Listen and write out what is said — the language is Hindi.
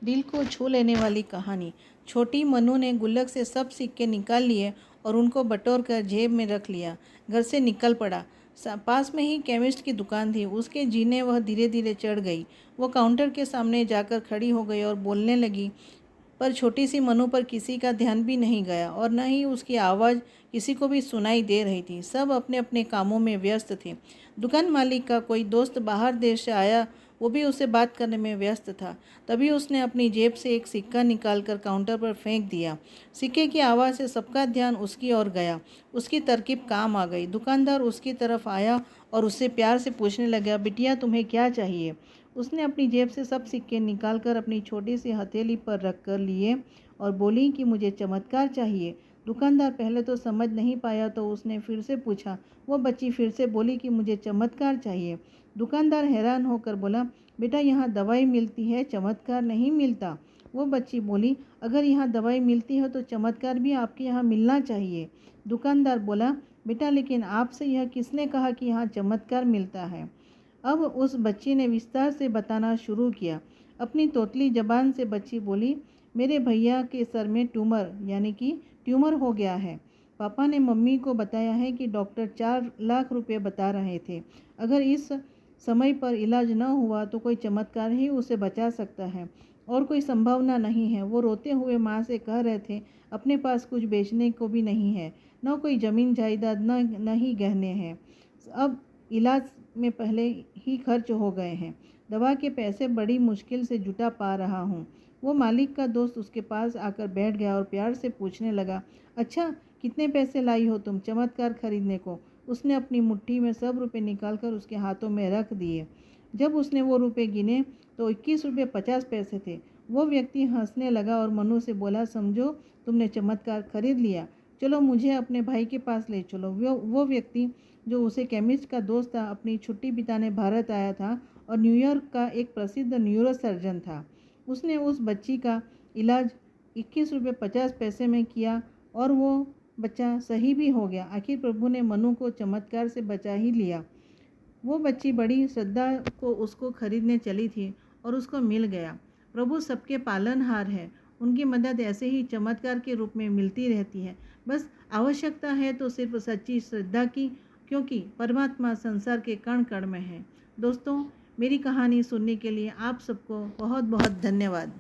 दिल को छू लेने वाली कहानी। छोटी मनु ने गुल्लक से सब सिक्के निकाल लिए और उनको बटोर कर जेब में रख लिया। घर से निकल पड़ा। पास में ही केमिस्ट की दुकान थी। उसके जीने वह धीरे धीरे चढ़ गई। वो काउंटर के सामने जाकर खड़ी हो गई और बोलने लगी, पर छोटी सी मनु पर किसी का ध्यान भी नहीं गया और न ही उसकी आवाज़ किसी को भी सुनाई दे रही थी। सब अपने अपने कामों में व्यस्त थे। दुकान मालिक का कोई दोस्त बाहर देश से आया, वो भी उससे बात करने में व्यस्त था। तभी उसने अपनी जेब से एक सिक्का निकालकर काउंटर पर फेंक दिया। सिक्के की आवाज़ से सबका ध्यान उसकी ओर गया। उसकी तरकीब काम आ गई। दुकानदार उसकी तरफ आया और उससे प्यार से पूछने लगा, बिटिया तुम्हें क्या चाहिए? उसने अपनी जेब से सब सिक्के निकालकर अपनी छोटी सी हथेली पर रख कर लिए और बोली कि मुझे चमत्कार चाहिए। दुकानदार पहले तो समझ नहीं पाया, तो उसने फिर से पूछा। वो बच्ची फिर से बोली कि मुझे चमत्कार चाहिए। दुकानदार हैरान होकर बोला, बेटा यहाँ दवाई मिलती है, चमत्कार नहीं मिलता। वो बच्ची बोली, अगर यहाँ दवाई मिलती है तो चमत्कार भी आपके यहाँ मिलना चाहिए। दुकानदार बोला, बेटा लेकिन आपसे यह किसने कहा कि यहाँ चमत्कार मिलता है? अब उस बच्ची ने विस्तार से बताना शुरू किया। अपनी तोतली जबान से बच्ची बोली, मेरे भैया के सर में ट्यूमर हो गया है। पापा ने मम्मी को बताया है कि डॉक्टर 4 लाख रुपए बता रहे थे। अगर इस समय पर इलाज न हुआ तो कोई चमत्कार ही उसे बचा सकता है और कोई संभावना नहीं है। वो रोते हुए माँ से कह रहे थे, अपने पास कुछ बेचने को भी नहीं है, न कोई ज़मीन जायदाद, न ही गहने हैं। अब इलाज में पहले ही खर्च हो गए हैं। दवा के पैसे बड़ी मुश्किल से जुटा पा रहा हूँ। वो मालिक का दोस्त उसके पास आकर बैठ गया और प्यार से पूछने लगा, अच्छा कितने पैसे लाई हो तुम चमत्कार खरीदने को? उसने अपनी मुट्ठी में सब रुपए निकालकर उसके हाथों में रख दिए। जब उसने वो रुपए गिने तो 21 रुपये 50 पैसे थे। वो व्यक्ति हंसने लगा और मनु से बोला, समझो तुमने चमत्कार खरीद लिया, चलो मुझे अपने भाई के पास ले चलो। वो व्यक्ति जो उसे केमिस्ट का दोस्त था, अपनी छुट्टी बिताने भारत आया था और न्यूयॉर्क का एक प्रसिद्ध न्यूरो सर्जन था। उसने उस बच्ची का इलाज 21 रुपये 50 पैसे में किया और वो बच्चा सही भी हो गया। आखिर प्रभु ने मनु को चमत्कार से बचा ही लिया। वो बच्ची बड़ी श्रद्धा को उसको खरीदने चली थी और उसको मिल गया। प्रभु सबके पालनहार है। उनकी मदद ऐसे ही चमत्कार के रूप में मिलती रहती है। बस आवश्यकता है तो सिर्फ सच्ची श्रद्धा की, क्योंकि परमात्मा संसार के कण कण में है। दोस्तों, मेरी कहानी सुनने के लिए आप सबको बहुत बहुत धन्यवाद।